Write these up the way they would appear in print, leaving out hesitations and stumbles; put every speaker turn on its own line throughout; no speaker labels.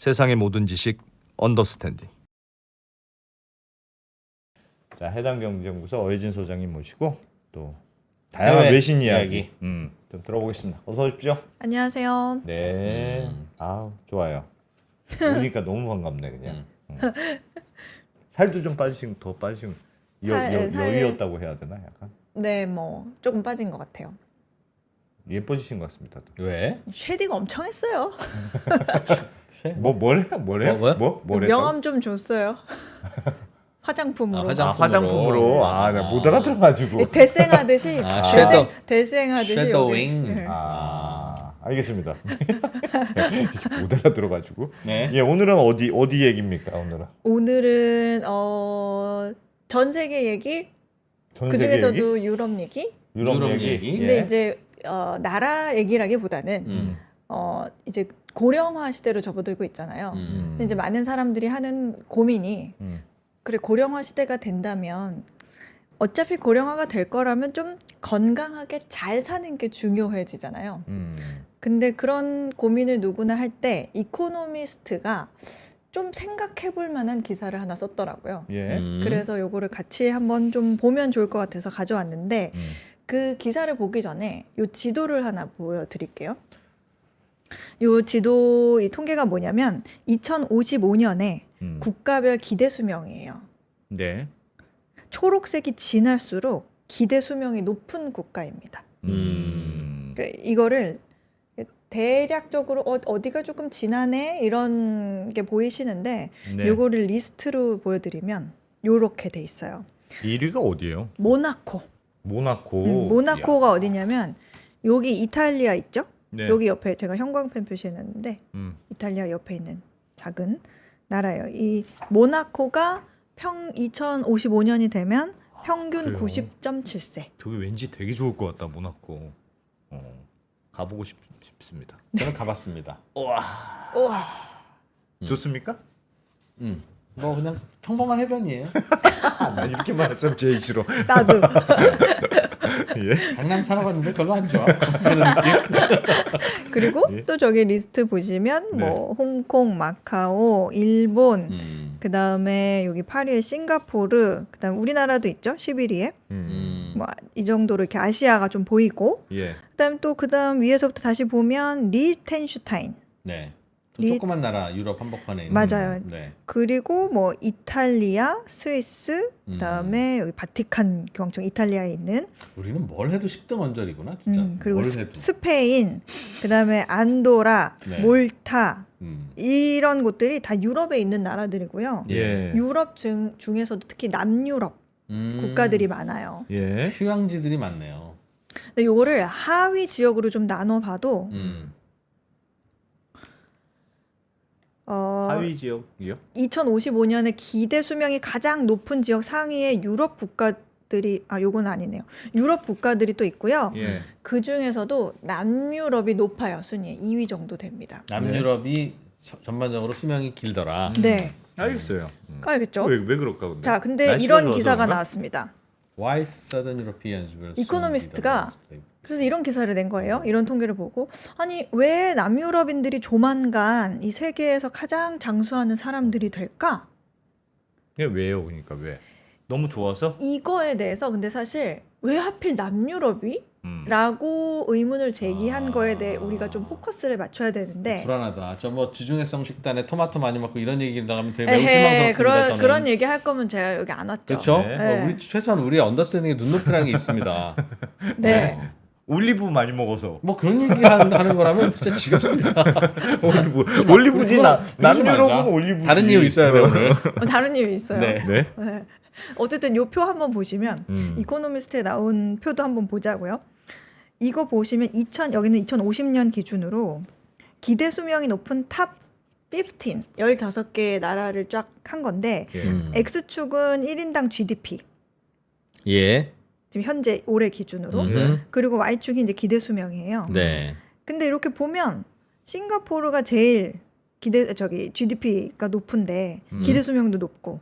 세상의 모든 지식 언더스탠딩. 자, 해당 경제연구소 어혜진 소장님 모시고 또 다양한 외신 이야기 좀 들어보겠습니다. 어서 오십시오.
안녕하세요.
네. 아, 좋아요. 오니까 너무 반갑네 그냥. 살도 좀 빠지신 더 빠지신 여유였다고 해야 되나 약간.
네, 뭐 조금 빠진 것 같아요.
예뻐지신 것 같습니다. 또.
왜?
쉐딩 엄청 했어요.
뭐래? 뭐래?
명함 좀 줬어요. 화장품으로.
화장품으로. 나 못 알아들어가지고.
대생하듯이.
섀도우.
대생하듯이.
섀도잉.
여기. 네.
알겠습니다. 못 알아들어가지고.
네.
예, 오늘은 어디 얘기입니까?
오늘은 전 세계 얘기.
전
그
세계
중에서도
얘기?
유럽 얘기.
유럽 얘기.
근데
예.
이제 나라 얘기라기보다는 이제 고령화 시대로 접어들고 있잖아요. 근데 이제 많은 사람들이 하는 고민이 그래 고령화 시대가 된다면 어차피 고령화가 될 거라면 좀 건강하게 잘 사는 게 중요해지잖아요. 근데 그런 고민을 누구나 할 때 이코노미스트가 좀 생각해 볼 만한 기사를 하나 썼더라고요.
예.
그래서 요거를 같이 한번 좀 보면 좋을 것 같아서 가져왔는데 그 기사를 보기 전에 요 지도를 하나 보여드릴게요. 요 지도 이 통계가 뭐냐면 2055년에 국가별 기대 수명이에요.
네.
초록색이 진할수록 기대 수명이 높은 국가입니다. 그러니까 이거를 대략적으로 어디가 조금 진하네 이런 게 보이시는데
네.
요거를 리스트로 보여드리면 요렇게 돼 있어요.
1위가 어디예요?
모나코. 모나코가 어디냐면 여기 이탈리아 있죠?
네.
여기 옆에 제가 형광펜 표시해놨는데 이탈리아 옆에 있는 작은 나라예요. 이 모나코가 2055년이 되면 평균
그래요?
90.7세.
저기 왠지 되게 좋을 것 같다 모나코. 가보고 싶습니다.
저는 가봤습니다.
우와.
좋습니까?
뭐 그냥 평범한 해변이에요.
나 이렇게 말했으면 제일 싫어.
나도.
예.
강남 살아봤는데 별로 안 좋아. 그런 느낌.
그리고
예.
또 저기 리스트 보시면 뭐 홍콩, 마카오, 일본, 그 다음에 여기 파리에 싱가포르, 그 다음 우리나라도 있죠, 11위에. 뭐 이 정도로 이렇게 아시아가 좀 보이고,
예.
그 다음 위에서부터 다시 보면 리텐슈타인.
네. 또 조그만 나라 유럽 한복판에 있는.
맞아요.
네.
그리고 뭐 이탈리아, 스위스, 그다음에 여기 바티칸 교황청 이탈리아에 있는
우리는 뭘 해도 10등 언저리구나 진짜.
그리고
뭘 해도.
스페인, 그다음에 안도라,
네.
몰타 이런 곳들이 다 유럽에 있는 나라들이고요.
예.
유럽 중에서도 특히 남유럽 국가들이 많아요.
예.
휴양지들이 많네요.
근데 요거를 하위 지역으로 좀 나눠 봐도
하위 지역이요?
2055년에 기대 수명이 가장 높은 지역 상위에 유럽 국가들이 요건 아니네요. 유럽 국가들이 또 있고요.
예.
그 중에서도 남유럽이 높아요. 순위에 2위 정도 됩니다.
남유럽이 전반적으로 수명이 길더라.
네.
알겠어요.
알겠죠?
왜 그럴까 근데?
자, 근데
날씨가
이런
좋아서
기사가
그런가?
나왔습니다.
Why Southern Europeans will
이코노미스트가
soon be
그래서 이런 기사를 낸 거예요. 이런 통계를 보고 아니 왜 남유럽인들이 조만간 이 세계에서 가장 장수하는 사람들이 될까?
이게 왜요? 그러니까 왜? 너무 좋아서?
이거에 대해서 근데 사실 왜 하필 남유럽이? 라고 의문을 제기한 거에 대해 우리가 좀 포커스를 맞춰야 되는데
불안하다. 저 뭐 지중해성 식단에 토마토 많이 먹고 이런 얘기 나가면 되게 매우
에헤,
실망스럽습니다. 저는.
그런 얘기 할 거면 제가 여기 안 왔죠.
그렇죠?
네.
우리 최소한 우리 언더스탠딩에 눈높이라는 게 있습니다.
네.
올리브 많이 먹어서.
뭐 그런 얘기 하는 거라면 진짜 지겹습니다.
올리브지
그러지
남유럽은
말자.
올리브지.
다른 이유 있어야 돼 오늘.
다른 이유 있어요.
네.
네.
네. 어쨌든 요 표 한번 보시면 이코노미스트에 나온 표도 한번 보자고요. 이거 보시면 여기는 2050년 기준으로 기대 수명이 높은 탑 15, 15개의 나라를 쫙 한 건데 X축은 1인당 GDP.
예.
지금 현재 올해 기준으로. 그리고 Y축이 이제 기대 수명이에요.
네.
근데 이렇게 보면 싱가포르가 제일 GDP가 높은데 기대 수명도 높고.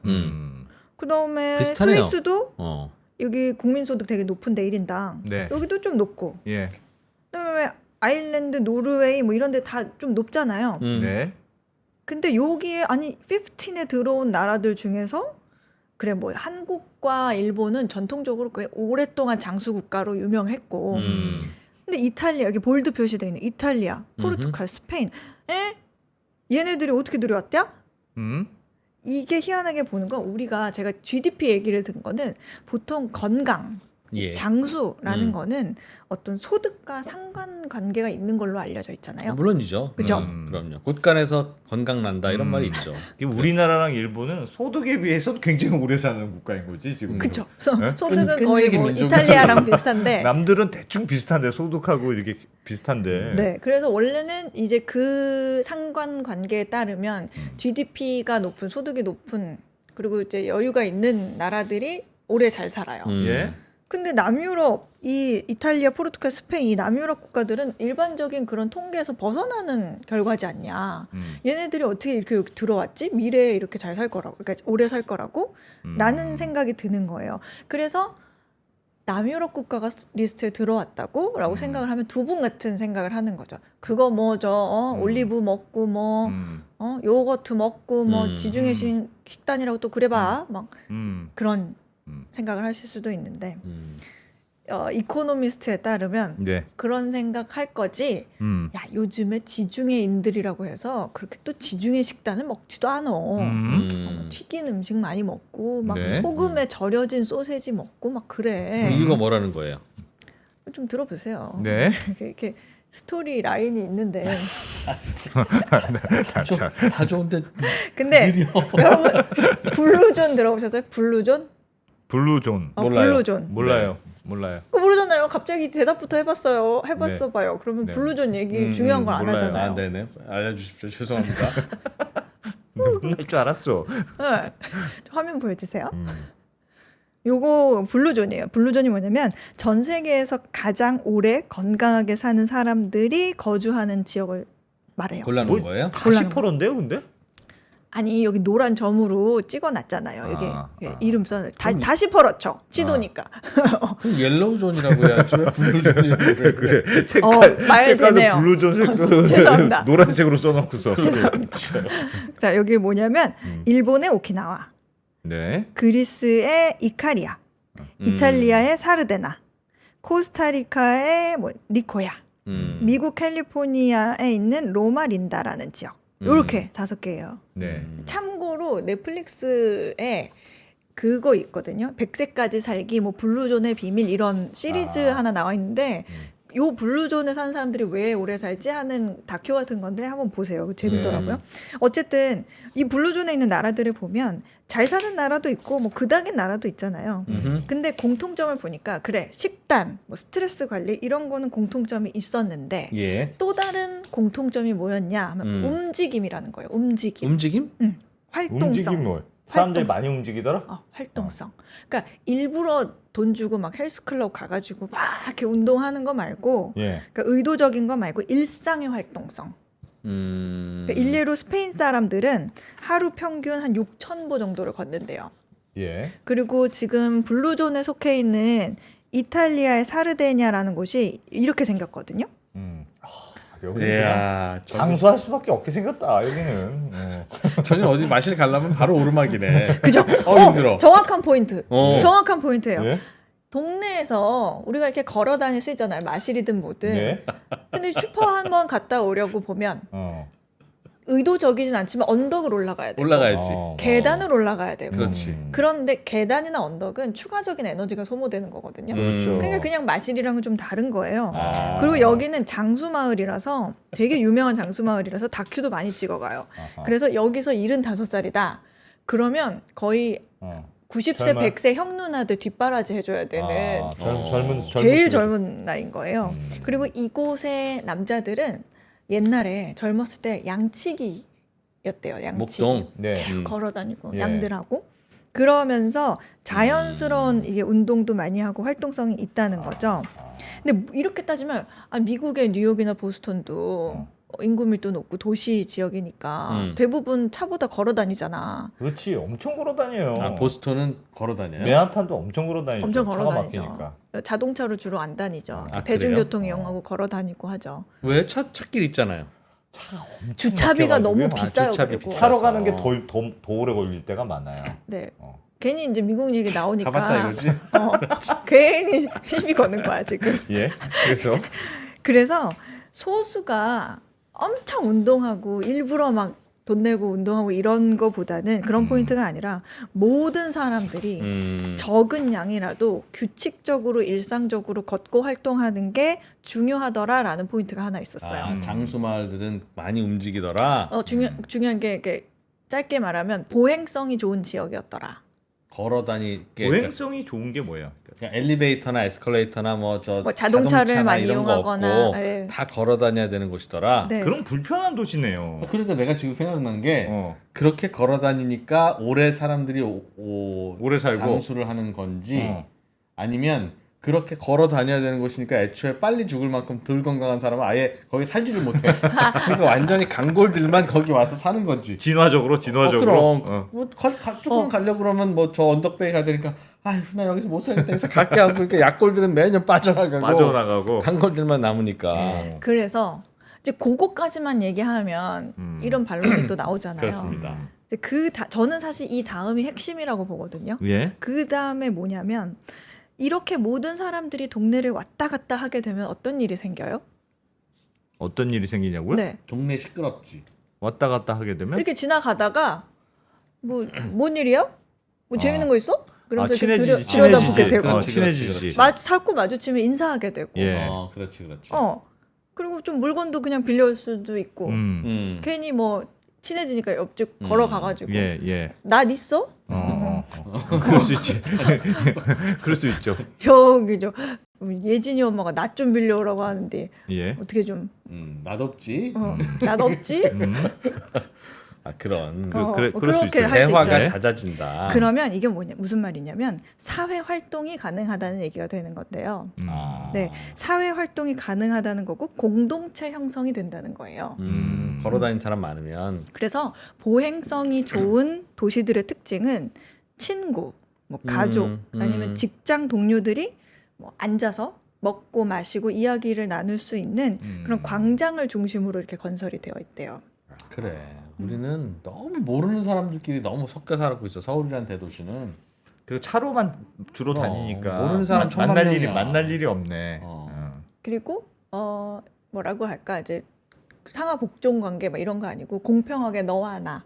그다음에
비슷하네요.
스위스도 여기 국민소득 되게 높은데 1인당.
네.
여기도 좀 높고.
예.
그다음에 아일랜드, 노르웨이 뭐 이런 데 다 좀 높잖아요.
네.
근데 여기에 아니 15에 들어온 나라들 중에서 그래 뭐 한국과 일본은 전통적으로 꽤 오랫동안 장수 국가로 유명했고 근데 이탈리아 여기 볼드 표시되어 있는 이탈리아, 포르투갈, 스페인 얘네들이 어떻게 들어왔대요? 이게 희한하게 보는 건 우리가 제가 GDP 얘기를 든 거는 보통 건강,
예.
장수라는 거는 어떤 소득과 상관관계가 있는 걸로 알려져 있잖아요.
물론이죠.
그죠?
그럼요. 곳간에서 건강 난다 이런 말이 있죠.
우리나라랑 일본은 소득에 비해서 굉장히 오래 사는 국가인 거지 지금.
그쵸.
네?
소득은 거의
끈질긴
뭐
민족이죠.
이탈리아랑 비슷한데.
남들은 대충 비슷한데 소득하고 이렇게 비슷한데.
네. 그래서 원래는 이제 그 상관관계에 따르면 GDP가 높은 소득이 높은 그리고 이제 여유가 있는 나라들이 오래 잘 살아요.
예.
근데 남유럽, 이 이탈리아, 포르투갈, 스페인 이 남유럽 국가들은 일반적인 그런 통계에서 벗어나는 결과지 않냐. 얘네들이 어떻게 이렇게 여기 들어왔지? 미래에 이렇게 잘 살 거라고, 그러니까 오래 살 거라고? 라는 생각이 드는 거예요. 그래서 남유럽 국가가 리스트에 들어왔다고? 라고 생각을 하면 두 분 같은 생각을 하는 거죠. 그거 뭐죠? 올리브 먹고 뭐 요거트 먹고 뭐 지중해 식단이라고 또 그래봐. 막 그런 생각을 하실 수도 있는데 이코노미스트에 따르면
네.
그런 생각 할 거지. 야 요즘에 지중해인들이라고 해서 그렇게 또 지중해 식단을 먹지도 않아. 뭐 튀긴 음식 많이 먹고 막
네.
소금에 절여진 소세지 먹고 막 그래.
이유가 뭐라는 거예요?
좀 들어보세요.
네.
이렇게 스토리 라인이 있는데
다 좋은데
근데
느려.
여러분 블루존 들어보셨어요? 블루존?
블루존.
몰라요.
블루존.
몰라요. 몰라요.
그거 모르잖아요. 갑자기 대답부터 해봤어요. 해봤어
네.
봐요. 그러면
네.
블루존 얘기 중요한 걸 안
몰라요.
하잖아요.
아, 네네. 알려주십시오. 죄송합니다.
몰랄 줄 알았어.
네. 화면 보여주세요. 요거 블루존이에요. 블루존이 뭐냐면 전 세계에서 가장 오래 건강하게 사는 사람들이 거주하는 지역을 말해요.
골라놓은
뭐,
거예요?
40%인데요, 근데?
아니 여기 노란 점으로 찍어놨잖아요. 여기 이름 써. 다시 펄었죠. 지도니까.
그럼 옐로우존이라고 해야지 왜 블루존이라고 해?
그래. 색깔,
말
색깔도
되네요.
블루존 색깔로
죄송합니다.
노란색으로 써놓고서.
자 여기 뭐냐면 일본의 오키나와,
네.
그리스의 이카리아, 이탈리아의 사르데나, 코스타리카의 뭐 니코야, 미국 캘리포니아에 있는 로마린다라는 지역. 요렇게 5개예요.
네.
참고로 넷플릭스에 그거 있거든요. 100세까지 살기, 뭐 블루존의 비밀 이런 시리즈 하나 나와 있는데 요 블루존에 사는 사람들이 왜 오래 살지 하는 다큐 같은 건데 한번 보세요. 재밌더라고요. 어쨌든 이 블루존에 있는 나라들을 보면 잘 사는 나라도 있고 뭐 그닥인 나라도 있잖아요. 근데 공통점을 보니까 그래 식단, 뭐 스트레스 관리 이런 거는 공통점이 있었는데
예.
또 다른 공통점이 뭐였냐 하면 움직임이라는 거예요. 움직임.
움직임?
활동성.
움직임 뭐? 사람들이
활동성.
많이 움직이더라?
활동성. 그러니까 일부러 돈 주고 막 헬스클럽 가가지고 막 이렇게 운동하는 거 말고,
예.
그러니까 의도적인 거 말고 일상의 활동성. 그러니까 일례로 스페인 사람들은 하루 평균 한 6,000보 정도를 걷는데요.
예.
그리고 지금 블루존에 속해 있는 이탈리아의 사르데냐라는 곳이 이렇게 생겼거든요.
여기는
이야,
그냥 장수할 수밖에 없게 생겼다. 여기는.
저는 어디 마실 가려면 바로 오르막이네.
그죠?
힘들어.
정확한 포인트.
어.
정확한 포인트예요.
예?
동네에서 우리가 이렇게 걸어 다닐 수 있잖아요. 마실이든 뭐든.
네.
근데 슈퍼 한번 갔다 오려고 보면 의도적이진 않지만 언덕을 올라가야 돼요.
올라가야지.
계단을 올라가야 돼요.
그렇지.
그런데 계단이나 언덕은 추가적인 에너지가 소모되는 거거든요.
그렇죠.
그러니까 그냥 마실이랑은 좀 다른 거예요.
아.
그리고 여기는 장수 마을이라서 되게 유명한 장수 마을이라서 다큐도 많이 찍어가요.
아하.
그래서 여기서 75살이다. 그러면 거의 90세,
젊어요?
100세 형 누나들 뒷바라지 해줘야 되는
젊은
제일 젊은 나이인 거예요. 그리고 이곳의 남자들은 옛날에 젊었을 때 양치기였대요. 양치기.
목동.
네.
계속 걸어다니고
예.
양들하고 그러면서 자연스러운 이게 운동도 많이 하고 활동성이 있다는 거죠. 근데 이렇게 따지면 미국의 뉴욕이나 보스턴도 인구 밀도 높고 도시 지역이니까 대부분 차보다 걸어 다니잖아.
그렇지. 엄청 걸어 다녀요.
보스턴은 걸어 다녀요?
맨하탄도 엄청 걸어 다니죠.
엄청 걸어
차가
다니죠.
막히니까.
자동차로 주로 안 다니죠.
아,
대중교통
그래요?
이용하고 걸어 다니고 하죠.
왜? 찾길 있잖아요.
차가 엄청
주차비가
막혀가지고.
너무 비싸요.
주차비
그리고.
비싸.
차로 가는 게 더 오래 걸릴 때가 많아요.
네.
어.
괜히 이제 미국 얘기 나오니까
가봤다 이거지.
괜히 시비 거는 거야 지금.
예. 그래서
그래서 소수가 엄청 운동하고 일부러 막 돈 내고 운동하고 이런 거보다는 그런 포인트가 아니라 모든 사람들이 적은 양이라도 규칙적으로 일상적으로 걷고 활동하는 게 중요하더라라는 포인트가 하나 있었어요.
아, 장수 마을들은 많이 움직이더라.
중요한 게 이렇게 짧게 말하면 보행성이 좋은 지역이었더라.
걸어 다니게
보행성이 좋은 게 뭐예요?
그냥 엘리베이터나 에스컬레이터나 뭐
자동차를
자동차나
많이
이런 거
이용하거나,
없고
예.
다 걸어 다녀야 되는 곳이더라.
네.
그럼 불편한 도시네요.
그러니까 내가 지금 생각난 게
어.
그렇게 걸어 다니니까 오래 사람들이
오래 살고.
장수를 하는 건지
어.
아니면 그렇게 걸어 다녀야 되는 곳이니까 애초에 빨리 죽을 만큼 덜 건강한 사람은 아예 거기 살지를 못해. 그러니까 완전히 강골들만 거기 와서 사는 건지.
진화적으로.
그럼
어.
뭐 조금 가려고 그러면 뭐 저 언덕배에 가야 되니까 아휴 나 여기서 못 살겠다 해서 갈게 하고 그러니까 약골들은 매년 빠져나가고 강골들만 남으니까.
그래서 이제 그거까지만 얘기하면 이런 반론이 또 나오잖아요.
그렇습니다.
이제 저는 사실 이 다음이 핵심이라고 보거든요.
예.
그 다음에 뭐냐면 이렇게 모든 사람들이 동네를 왔다 갔다 하게 되면 어떤 일이 생겨요?
어떤 일이 생기냐고요?
네.
동네 시끄럽지.
왔다 갔다 하게 되면
이렇게 지나가다가 뭔 일이야? 뭐 재밌는 거 있어? 그러면서 이렇게 들여다보게 되고
그렇지,
친해지지.
자꾸 마주치면 인사하게 되고
예.
그렇지.
그리고 좀 물건도 그냥 빌려올 수도 있고 괜히 뭐 친해지니까 옆집 걸어가가지고
예.
나 있어?
그럴 수 있지. 그럴 수 있죠.
저기 예진이 엄마가 나 좀 빌려오라고 하는데
예.
어떻게 좀
맛없지.
나 없지?
그런
그럴 수
그렇게
있어요.
할 수
대화가
있죠.
잦아진다.
그러면 이게 무슨 말이냐면 사회 활동이 가능하다는 얘기가 되는 건데요. 네, 사회 활동이 가능하다는 거고 공동체 형성이 된다는 거예요.
걸어다니는 사람 많으면
그래서 보행성이 좋은 도시들의 특징은 친구, 뭐 가족, 아니면 직장 동료들이 뭐 앉아서 먹고 마시고 이야기를 나눌 수 있는 그런 광장을 중심으로 이렇게 건설이 되어 있대요.
그래. 우리는 너무 모르는 사람들끼리 너무 섞여 살고 있어. 서울이란 대도시는.
그리고 차로만 주로 다니니까
모르는 사람
만날 일이 없네.
그리고 뭐라고 할까 이제 상하 복종 관계 막 이런 거 아니고 공평하게 너와 나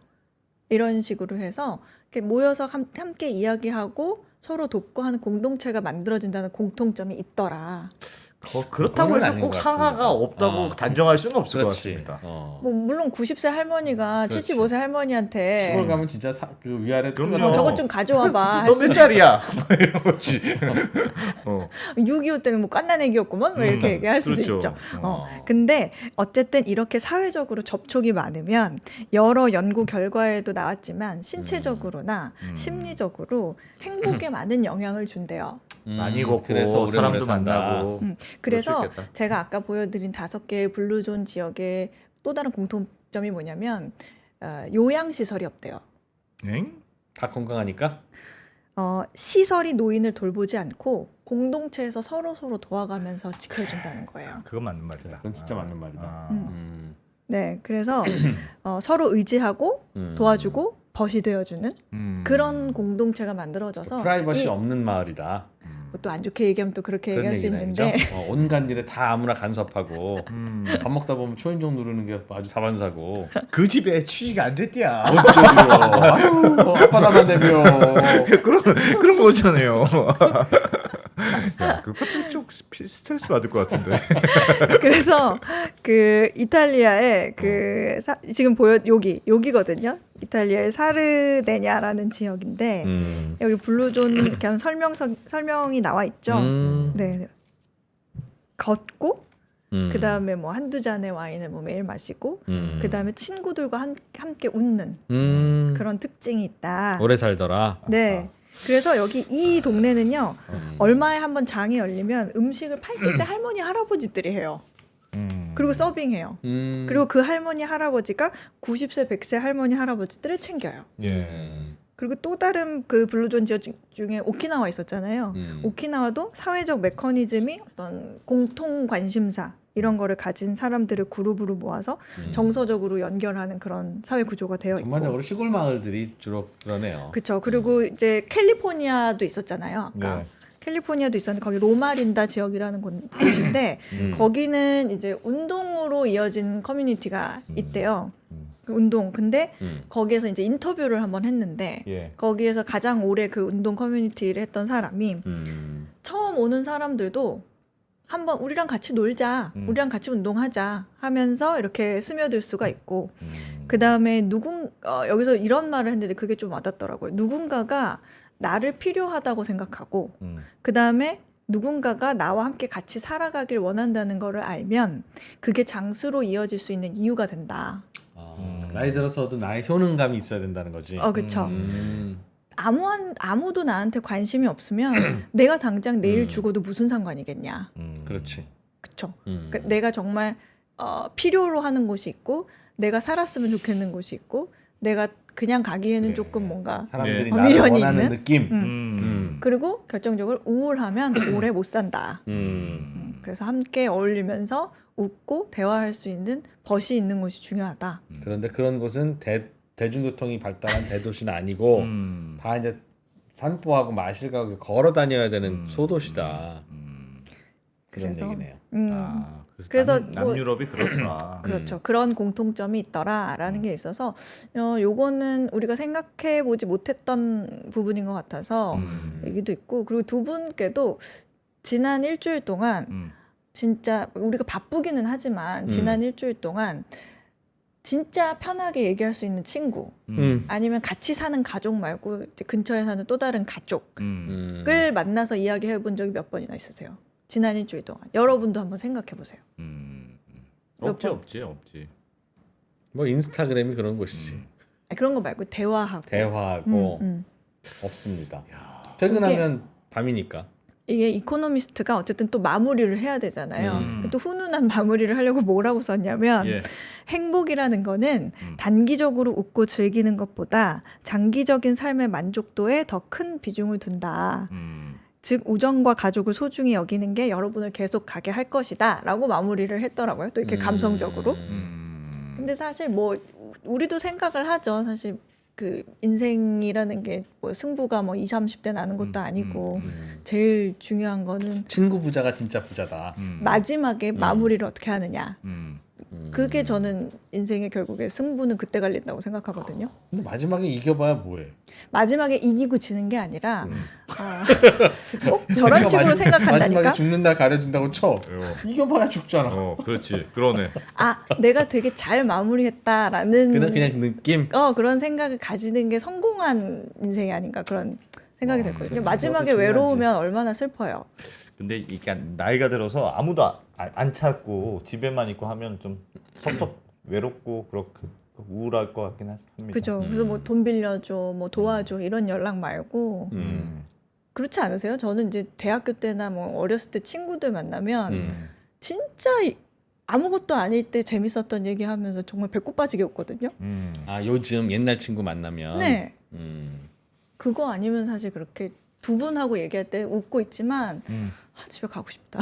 이런 식으로 해서 이렇게 모여서 함께 이야기하고 서로 돕고 하는 공동체가 만들어진다는 공통점이 있더라.
그렇다고
그건
해서
아닌
꼭
것
상하가
같습니다.
없다고 단정할 수는 없을 것
그렇지.
같습니다.
뭐 물론 90세 할머니가
그렇지.
75세 할머니한테
시골 가면 진짜 그 위아래
그럼요.
뜯어서
저것 좀 가져와봐.
너 몇 살이야? 이런 거지.
6.25 때는 뭐 깐난애기였구먼 뭐 이렇게 얘기할 수도
그렇죠.
있죠. 근데 어쨌든 이렇게 사회적으로 접촉이 많으면 여러 연구 결과에도 나왔지만 신체적으로나 심리적으로 행복에 많은 영향을 준대요.
많이 걷고
그래서 오래오래
사람도
산다.
만나고.
그래서
그럴 수 있겠다.
제가 아까 보여드린 5개의 블루존 지역의 또 다른 공통점이 뭐냐면 요양시설이 없대요.
엥?
다 건강하니까.
시설이 노인을 돌보지 않고 공동체에서 서로 도와가면서 지켜준다는 거예요.
그건 맞는 말이다.
그건 진짜 맞는 말이다.
네, 그래서 서로 의지하고 도와주고 벗이 되어주는 그런 공동체가 만들어져서
프라이버시 없는 마을이다.
또 안 좋게 얘기하면 또 그렇게
그런
얘기할 수
얘기는
있는데
아니죠? 온갖 일에 다 아무나 간섭하고 밥 먹다 보면 초인종 누르는 게 아주 다반사고.
그 집에 취직이 안 됐디야.
어쩌요? 아유, 아빠다만 되며.
그런 거잖아요. 야, 그것도 좀 스트레스 받을 것 같은데.
그래서 그 이탈리아의 지금 여기거든요. 이탈리아의 사르데냐라는 지역인데 여기 블루존 그냥 설명이 나와 있죠. 네. 걷고 그 다음에 뭐 한두 잔의 와인을 뭐 매일 마시고 그 다음에 친구들과 함께 웃는 그런 특징이 있다.
오래 살더라.
네. 그래서 여기 이 동네는요 얼마에 한번 장이 열리면 음식을 80대 할머니 할아버지들이 해요. 그리고 서빙해요. 그리고 그 할머니 할아버지가 90세 100세 할머니 할아버지들을 챙겨요.
예.
그리고 또 다른 그 블루존 지역 중에 오키나와 있었잖아요. 오키나와도 사회적 메커니즘이 어떤 공통 관심사 이런 거를 가진 사람들을 그룹으로 모아서 정서적으로 연결하는 그런 사회 구조가 되어 있고.
전반적으로 시골 마을들이 주로 그러네요.
그렇죠. 그리고 이제 캘리포니아도 있었잖아요. 아까.
네.
캘리포니아도 있었는데 거기 로마린다 지역이라는 곳인데 거기는 이제 운동으로 이어진 커뮤니티가 있대요. 그 운동. 근데 거기에서 이제 인터뷰를 한번 했는데
예.
거기에서 가장 오래 그 운동 커뮤니티를 했던 사람이 처음 오는 사람들도 한번 우리랑 같이 놀자, 우리랑 같이 운동하자 하면서 이렇게 스며들 수가 있고 그 다음에 여기서 이런 말을 했는데 그게 좀 와닿더라고요. 누군가가 나를 필요하다고 생각하고 그 다음에 누군가가 나와 함께 같이 살아가길 원한다는 거를 알면 그게 장수로 이어질 수 있는 이유가 된다.
나이 들어서도 나의 효능감이 있어야 된다는 거지.
그렇죠. 아무도 나한테 관심이 없으면 내가 당장 내일 죽어도 무슨 상관이겠냐.
그렇지.
그렇죠. 그러니까 내가 정말 필요로 하는 곳이 있고 내가 살았으면 좋겠는 곳이 있고 내가 그냥 가기에는 조금 뭔가
사람들이
네.
나를
미련이
원하는
있는?
느낌.
그리고 결정적으로 우울하면 오래 못 산다. 그래서 함께 어울리면서 웃고 대화할 수 있는 벗이 있는 곳이 중요하다.
그런데 그런 곳은 대중교통이 발달한 대도시는 아니고 다 이제 산보하고 마실 가고 걸어 다녀야 되는 소도시다. 그런
그래서,
얘기네요.
그래서
남유럽이 그렇구나.
그렇죠. 그런 공통점이 있더라라는 게 있어서 요거는 우리가 생각해 보지 못했던 부분인 것 같아서 얘기도 있고 그리고 두 분께도 지난 일주일 동안 진짜 우리가 바쁘기는 하지만 지난 일주일 동안 진짜 편하게 얘기할 수 있는 친구 아니면 같이 사는 가족 말고 이제 근처에 사는 또 다른 가족을 만나서 이야기해 본 적이 몇 번이나 있으세요? 지난 일주일 동안 여러분도 한번 생각해 보세요.
없지.
뭐 인스타그램이 그런 곳이지.
그런 거 말고 대화하고
대화하고 없습니다. 퇴근하면 밤이니까.
이게 이코노미스트가 어쨌든 또 마무리를 해야 되잖아요. 또 훈훈한 마무리를 하려고 뭐라고 썼냐면
예.
행복이라는 거는 단기적으로 웃고 즐기는 것보다 장기적인 삶의 만족도에 더 큰 비중을 둔다. 즉 우정과 가족을 소중히 여기는 게 여러분을 계속 가게 할 것이다 라고 마무리를 했더라고요. 또 이렇게 감성적으로. 근데 사실 뭐 우리도 생각을 하죠. 사실 그 인생이라는 게 뭐 승부가 뭐 20, 30대 나는 것도 아니고 제일 중요한 거는
친구 부자가 진짜 부자다.
마지막에 마무리를 어떻게 하느냐. 그게 저는 인생의 결국에 승부는 그때 갈린다고 생각하거든요.
근데 마지막에 이겨봐야 뭐해?
마지막에 이기고 지는 게 아니라 꼭 저런 식으로 생각한다니까.
마지막에 죽는다 가려준다고 쳐. 이겨봐야 죽잖아.
그렇지. 그러네.
내가 되게 잘 마무리했다라는
그냥 느낌.
그런 생각을 가지는 게 성공한 인생이 아닌가 그런 생각이 들거든요. 마지막에
그것도
외로우면 얼마나 슬퍼요.
근데 이게 나이가 들어서 아무도 안 찾고 집에만 있고 하면 좀 외롭고 그렇게 우울할 것 같긴 합니다.
그죠. 그래서 뭐 돈 빌려줘, 뭐 도와줘 이런 연락 말고 그렇지 않으세요? 저는 이제 대학교 때나 뭐 어렸을 때 친구들 만나면 진짜 아무것도 아닐 때 재밌었던 얘기하면서 정말 배꼽 빠지게 웃거든요.
요즘 옛날 친구 만나면.
네. 그거 아니면 사실 그렇게 두 분하고 얘기할 때 웃고 있지만 집에 가고 싶다.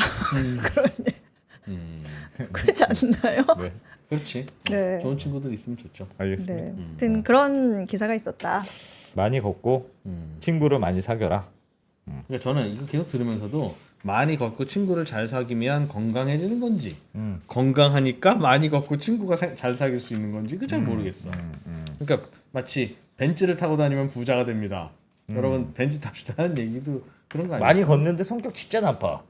그러지 않나요?
네.
그렇지.
네.
좋은 친구들 있으면 좋죠.
알겠습니다.
네. 아무튼 그런 기사가 있었다.
많이 걷고 친구를 많이 사귀어라.
그러니까 저는 이거 계속 들으면서도 많이 걷고 친구를 잘 사귀면 건강해지는 건지 건강하니까 많이 걷고 친구가 잘 사귈 수 있는 건지 그 잘 모르겠어. 그러니까 마치 벤츠를 타고 다니면 부자가 됩니다. 여러분 벤츠 탑시다는 얘기도 그런 거 아니에요?
많이 걷는데 성격 진짜 나빠.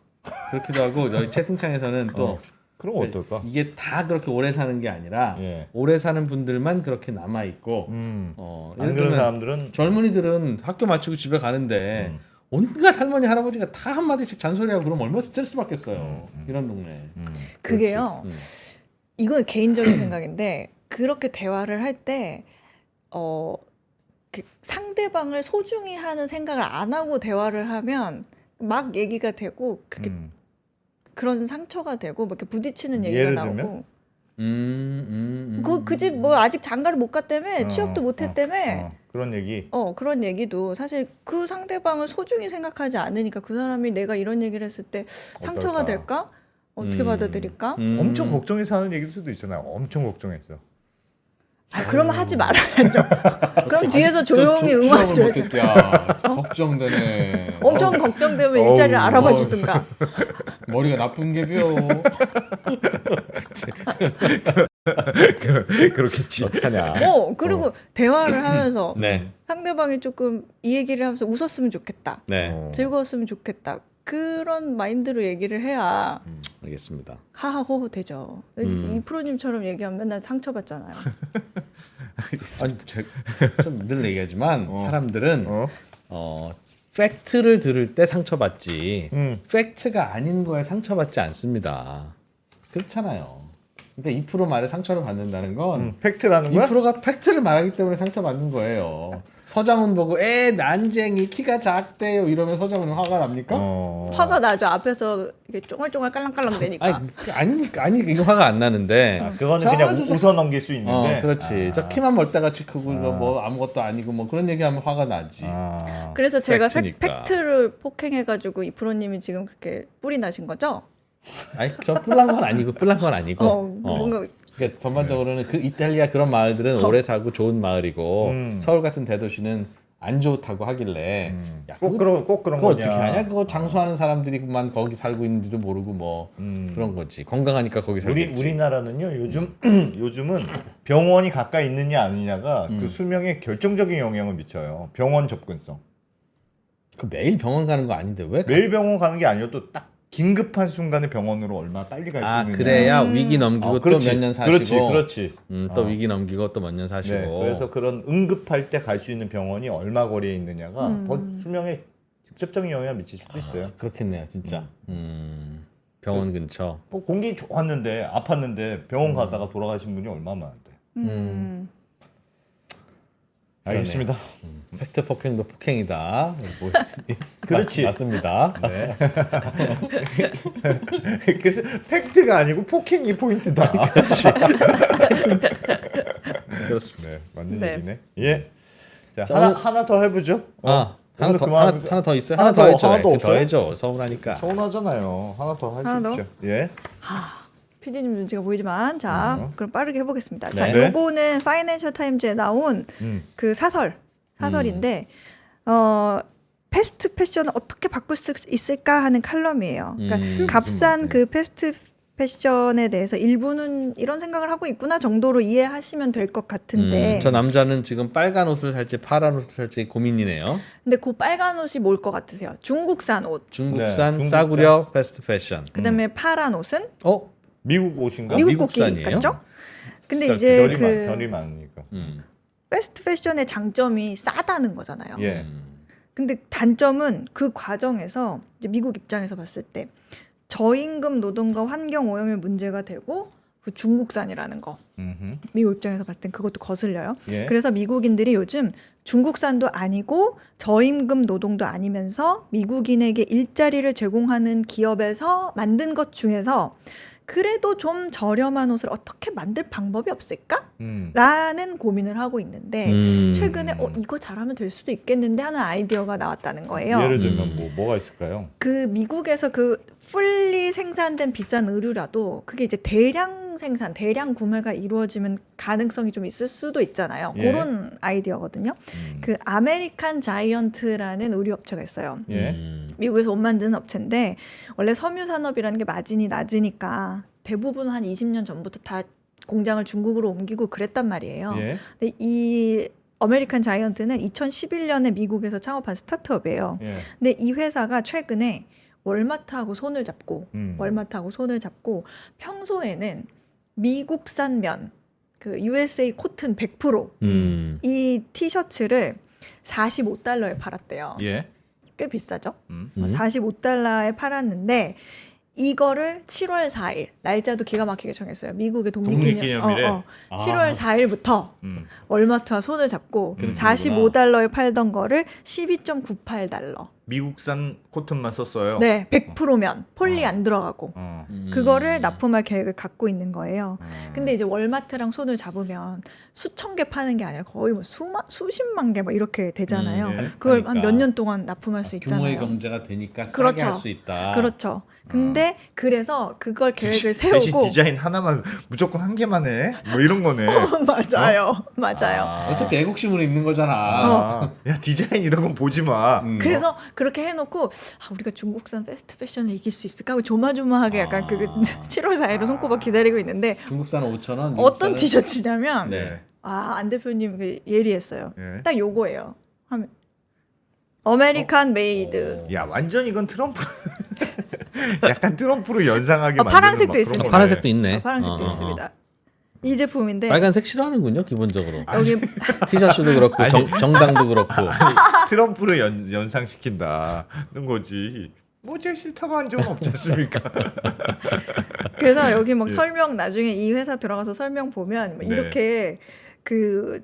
그렇기도 하고 저희 채승창에서는 또
그럼 어떨까?
이게 다 그렇게 오래 사는 게 아니라
예.
오래 사는 분들만 그렇게 남아 있고
안
예를
그런
들면
사람들은
젊은이들은 학교 마치고 집에 가는데 온갖 할머니 할아버지가 다 한마디씩 잔소리하고 그러면 얼마나 스트레스 받겠어요. 이런 동네.
그게요. 이건 개인적인 생각인데 그렇게 대화를 할 때 그 상대방을 소중히 하는 생각을 안 하고 대화를 하면 막 얘기가 되고 그렇게 그런 상처가 되고 막 이렇게 부딪히는 얘기가
예를
나오고
들면?
그 집 뭐 아직 장가를 못 갔다며 취업도 못 했다며
그런 얘기.
그런 얘기도 사실 그 상대방을 소중히 생각하지 않으니까 그 사람이 내가 이런 얘기를 했을 때 상처가
어떨까?
될까? 어떻게 받아들일까?
엄청 걱정해서 하는 얘기일 수도 있잖아요. 엄청 걱정했어.
그러면 하지 말아야죠. 그럼 뒤에서 조용히 응원해줘야죠.
걱정되네.
엄청 걱정되면 일자리를 알아봐 주든가.
머리가 나쁜 개비요.
그렇겠지.
어떡하냐.
그리고 대화를 하면서
네.
상대방이 조금 이 얘기를 하면서 웃었으면 좋겠다.
네.
즐거웠으면 좋겠다. 그런 마인드로 얘기를 해야
알겠습니다.
하하호호 되죠. 이 프로님처럼 얘기하면 맨날 상처받잖아요.
아니, 늘 얘기하지만 사람들은 팩트를 들을 때 상처받지 팩트가 아닌 거에 상처받지 않습니다. 그렇잖아요. 그러니까 2% 말에 상처를 받는다는 건
팩트라는 거야?
2%가 팩트를 말하기 때문에 상처받는 거예요. 서장훈 보고 난쟁이 키가 작대요 이러면 서장훈이 화가 납니까?
화가 나죠. 앞에서 이게 쫑알쫑알 깔랑깔랑 되니까.
아니 이거 화가 안 나는데.
그거는 그냥 웃어 넘길 수 있는데.
그렇지. 저 키만 멀다같이 크고 뭐 아무것도 아니고 뭐 그런 얘기하면 화가 나지.
그래서 제가
팩트니까.
팩트를 폭행해가지고 이 프로님이 지금 그렇게 뿔이 나신 거죠?
아니 저 뿔난 건 아니고.
뭔가
그러니까 전반적으로는 그 이탈리아 그런 마을들은 오래 살고 좋은 마을이고 서울 같은 대도시는 안 좋다고 하길래 야,
꼭 그런
그거
거냐?
어떻게 하냐? 그거 장수하는 사람들이만 거기 살고 있는지도 모르고 뭐 그런 거지. 건강하니까 거기 살겠지.
우리나라는요 요즘은 병원이 가까이 있느냐 아니냐가 그 수명에 결정적인 영향을 미쳐요. 병원 접근성.
그 매일 병원 가는 거 아닌데 왜?
매일 병원 가는 게 아니어도 딱 긴급한 순간에 병원으로 얼마나 빨리 갈 수 있느냐.
그래야 위기 넘기고 또 몇 년 사시고.
그렇지.
또 위기 넘기고 또 몇 년 사시고.
네, 그래서 그런 응급할 때 갈 수 있는 병원이 얼마 거리에 있느냐가 더 수명에 직접적인 영향을 미칠 수도 있어요.
그렇겠네요, 진짜. 병원 근처.
뭐 공기 좋았는데 아팠는데 병원 가다가 돌아가신 분이 얼마나 많은데. 알겠습니다.
팩트 폭행도 폭행이다. 뭐,
그렇지.
맞습니다.
네. 그래서 팩트가 아니고 폭행이 포인트다.
그렇지. 그렇습니다.
네, 맞는
네.
얘기네. 예. 자,
자,
하나 더 해보죠.
하나 더 있어요?
하나
하나 더 해줘.
하나 더
더
없어요?
해줘. 서운하니까.
서운하잖아요. 하나 더
하나 더?
하십시오. 예.
PD님 눈치가 보이지만 자 그럼 빠르게 해보겠습니다. 자
네.
요거는 파이낸셜 타임즈에 나온 그 사설인데 패스트 패션을 어떻게 바꿀 수 있을까 하는 칼럼이에요. 그러니까 값싼 그 패스트 패션에 대해서 일부는 이런 생각을 하고 있구나 정도로 이해하시면 될 것 같은데
저 남자는 지금 빨간 옷을 살지 파란 옷을 살지 고민이네요.
근데 그 빨간 옷이 뭘 것 같으세요? 중국산 옷.
중국산
네,
싸구려 패스트 패션.
그다음에 파란 옷은
미국 옷인가?
미국
미국산이에요?
국기 같죠? 근데
비쌀
이제
때 별이 많으니까.
패스트 패션의 장점이 싸다는 거잖아요.
예.
근데 단점은 그 과정에서 이제 미국 입장에서 봤을 때 저임금 노동과 환경 오염이 문제가 되고 그 중국산이라는 거 미국 입장에서 봤을 땐 그것도 거슬려요.
예.
그래서 미국인들이 요즘 중국산도 아니고 저임금 노동도 아니면서 미국인에게 일자리를 제공하는 기업에서 만든 것 중에서 그래도 좀 저렴한 옷을 어떻게 만들 방법이 없을까? 라는 고민을 하고 있는데 최근에 이거 잘하면 될 수도 있겠는데 하는 아이디어가 나왔다는 거예요.
예를 들면 뭐가 있을까요?
그 미국에서 그 풀리 생산된 비싼 의류라도 그게 이제 대량 생산, 대량 구매가 이루어지면 가능성이 좀 있을 수도 있잖아요.
예.
그런 아이디어거든요. 그 아메리칸 자이언트라는 의류 업체가 있어요.
예.
미국에서 옷 만드는 업체인데 원래 섬유 산업이라는 게 마진이 낮으니까 대부분 한 20년 전부터 다 공장을 중국으로 옮기고 그랬단 말이에요.
예.
근데 이 아메리칸 자이언트는 2011년에 미국에서 창업한 스타트업이에요.
예.
근데 이 회사가 최근에 월마트하고 손을 잡고 평소에는 미국산 면, 그 USA 코튼 100% 이 티셔츠를 45달러에 팔았대요.
예.
꽤 비싸죠? 45달러에 팔았는데 이거를 7월 4일 날짜도 기가 막히게 정했어요. 미국의
독립기념일에?
7월 4일부터 월마트와 손을 잡고
그렇구나.
45달러에 팔던 거를 12.98달러.
미국산 코튼만 썼어요.
네, 100%면 폴리 안 들어가고 그거를
음.
납품할 계획을 갖고 있는 거예요. 근데 이제 월마트랑 손을 잡으면 수천 개 파는 게 아니라 거의 뭐 수십만 개 막 이렇게 되잖아요.
예.
그걸 한
그러니까.
몇 년 동안 납품할 수 있잖아요.
규모의 경제가 되니까 싸게
그렇죠.
할 수 있다.
그렇죠. 근데 그래서 그걸 계획을
대신
세우고
디자인 하나만 무조건 한 개만 해. 뭐 이런 거네.
맞아요, 맞아요.
어떻게 애국심으로 입는 거잖아.
야 디자인 이런 건 보지 마.
그래서 그렇게 해놓고 우리가 중국산 패스트 패션을 이길 수 있을까 하고 조마조마하게 약간 그 7월 4일을 손꼽아 기다리고 있는데
중국산은 5,000원.
어떤 티셔츠냐면
네.
안 대표님 그 예리했어요.
예.
딱 요거예요. 하면 아메리칸 메이드.
야 완전 이건 트럼프. 약간 트럼프로 연상하게 만드는
파란색도
막 그런
있습니다.
거네.
파란색도 있네.
파란색도 있습니다. 이 제품인데
빨간색 싫어하는군요 기본적으로.
여기
티셔츠도 그렇고 정당도 그렇고.
트럼프를 연상시킨다는 거지. 뭐 제일 싫다고 한 적은 없지 않습니까?
그래서 여기 막
예.
설명 나중에 이 회사 들어가서 설명 보면 막
네.
이렇게 그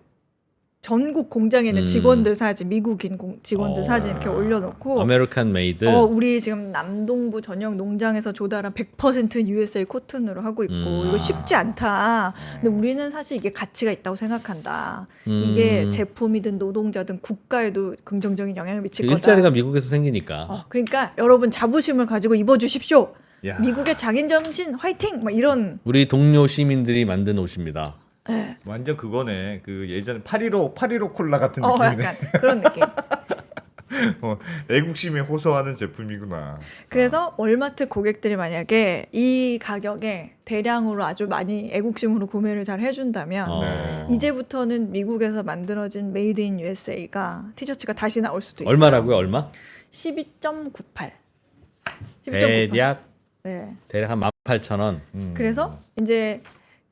전국 공장에 있는 직원들 사진, 미국인 직원들 사진 이렇게 올려놓고
아메리칸 메이드.
우리 지금 남동부 전역 농장에서 조달한 100% USA 코튼으로 하고 있고 이거 쉽지 않다. 근데 우리는 사실 이게 가치가 있다고 생각한다. 이게 제품이든 노동자든 국가에도 긍정적인 영향을 미칠 거다.
일자리가 미국에서 생기니까.
그러니까 여러분 자부심을 가지고 입어주십시오.
야.
미국의 장인 정신 화이팅! 막 이런.
우리 동료 시민들이 만든 옷입니다.
완전 그거네. 그 예전에 815 콜라 같은 느낌이네.
약간 그런 느낌.
애국심에 호소하는 제품이구나.
그래서 월마트 고객들이 만약에 이 가격에 대량으로 아주 많이 애국심으로 구매를 잘 해준다면
네.
이제부터는 미국에서 만들어진 메이드 인 USA가 티셔츠가 다시 나올 수도 있어요.
얼마라고요? 얼마?
12.98.
대략
네.
대략 한 18,000원.
그래서 이제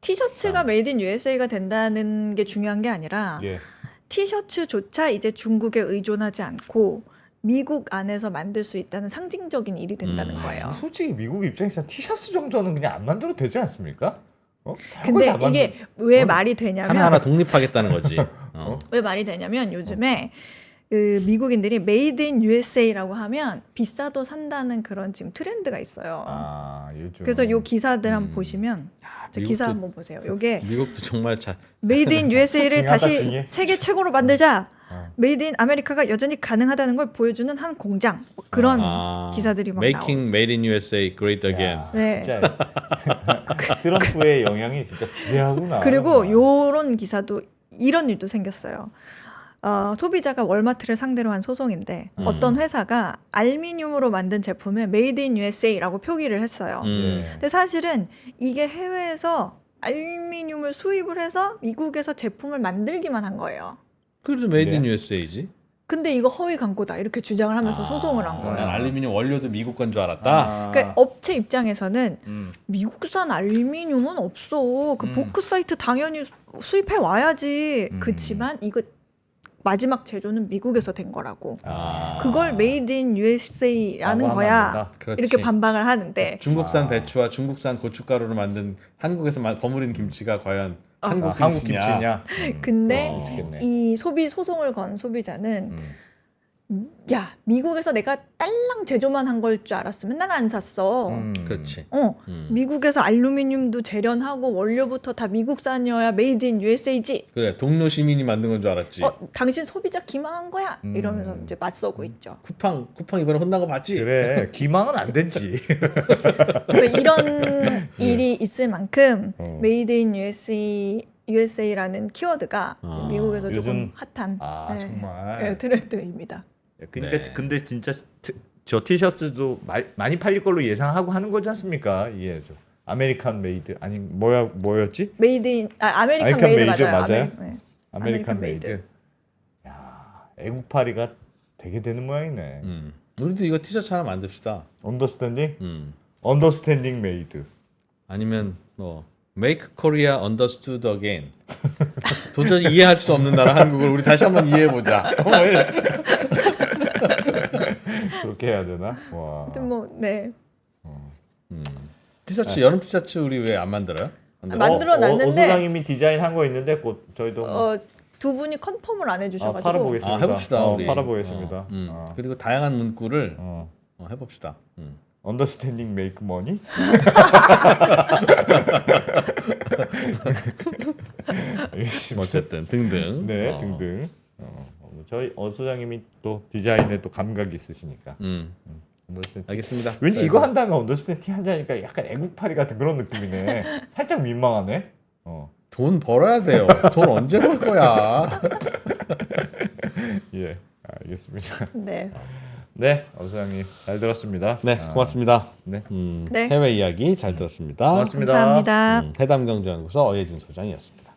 티셔츠가 메이드 인 USA가 된다는 게 중요한 게 아니라
예.
티셔츠조차 이제 중국에 의존하지 않고 미국 안에서 만들 수 있다는 상징적인 일이 된다는 거예요.
솔직히 미국 입장에서 티셔츠 정도는 그냥 안 만들어도 되지 않습니까?
근데 이게 왜 말이 되냐면
하나하나 독립하겠다는 거지.
왜 말이 되냐면 요즘에 그 미국인들이 메이드 인 USA라고 하면 비싸도 산다는 그런 지금 트렌드가 있어요.
요즘.
그래서 요 기사들 한번 보시면 저 기사
미국도-
한번 보세요. 요게
미국도 정말
메이드 인 USA를
징하다,
다시
징해.
세계 최고로 만들자. 메이드 인 아메리카가 여전히 가능하다는 걸 보여주는 한 공장. 뭐 그런 기사들이 막
Making
나오고
Made in USA Great Again.
야,
네.
진짜 트럼프의 영향이 진짜 지대하구나.
그리고 요런 기사도 이런 일도 생겼어요. 소비자가 월마트를 상대로 한 소송인데 어떤 회사가 알루미늄으로 만든 제품에 메이드 인 USA라고 표기를 했어요.
예.
근데 사실은 이게 해외에서 알루미늄을 수입을 해서 미국에서 제품을 만들기만 한 거예요.
그래도 Made in
네.
USA지.
근데 이거 허위 광고다 이렇게 주장을 하면서 소송을 한 거예요.
난 알루미늄 원료도 미국 건 줄 알았다.
그러니까 업체 입장에서는
음.
미국산 알루미늄은 없어. 그 보크사이트 당연히 수입해 와야지. 그렇지만 이거 마지막 제조는 미국에서 된 거라고. 그걸 메이드 인 USA라는
라고
거야.
하면 안 된다.
그렇지.
이렇게 반박을 하는데
중국산 배추와 중국산 고춧가루로 만든 한국에서 버무린 김치가 과연 한국
한국
김치냐?
김치냐?
근데
어떻겠네.
이 소송을 건 소비자는 야 미국에서 내가 딸랑 제조만 한 걸 줄 알았으면 난 안 샀어.
그렇지.
미국에서 알루미늄도 재련하고 원료부터 다 미국산이어야 메이드 인 USA지.
그래 동료 시민이 만든 건 줄 알았지.
당신 소비자 기망한 거야. 이러면서 이제 맞서고 있죠.
쿠팡 이번에 혼난 거 봤지?
그래 기망은 안 되지.
그래서 이런 일이 있을 만큼 메이드 인 USA라는 키워드가 미국에서 조금
요즘-
핫한
정말.
트렌드입니다.
그러니까
네.
근데 진짜 저 티셔츠도 많이 팔릴 걸로 예상하고 하는 거지 않습니까? 이해죠. 아메리칸 메이드 아니 뭐였지?
메이드 인 아메리칸
아메리칸
메이드
메이드
맞아요.
맞아요?
네.
아메리칸 메이드. 야 애국파리가 되게 되는 모양이네.
우리도 이거 티셔츠 하나 만듭시다.
언더스탠딩? 언더스탠딩 메이드.
아니면 뭐 Make Korea Understood Again. 도저히 이해할 수 없는 나라 한국을 우리 다시 한번 이해해 보자.
그렇게 해야 되나? 와.
하여튼 뭐 네.
티셔츠 여름 티셔츠 우리 왜 안 만들어요?
만들어 놨는데
소장님이 디자인한 거 있는데 곧 저희도
두 분이 컨펌을 안 해주셔가지고
팔아보겠습니다.
해봅시다 우리.
팔아보겠습니다.
그리고 다양한 문구를
어.
해봅시다.
언더스탠딩 메이크 머니?
어쨌든 등등.
네, 등등. 저희 소장님이 또 디자인에 또 감각이 있으시니까. 언더스탠딩.
알겠습니다.
왠지
자,
이거 한 다음에 언더스탠딩 한다니까 약간 애국파리 같은 그런 느낌이네. 살짝 민망하네.
돈 벌어야 돼요. 돈 언제 벌 거야?
예, 알겠습니다.
네.
네, 엄 소장님 잘 들었습니다.
네, 고맙습니다.
네,
네.
해외 이야기 잘 들었습니다.
고맙습니다.
감사합니다.
해담경제연구소 어예진 소장이었습니다.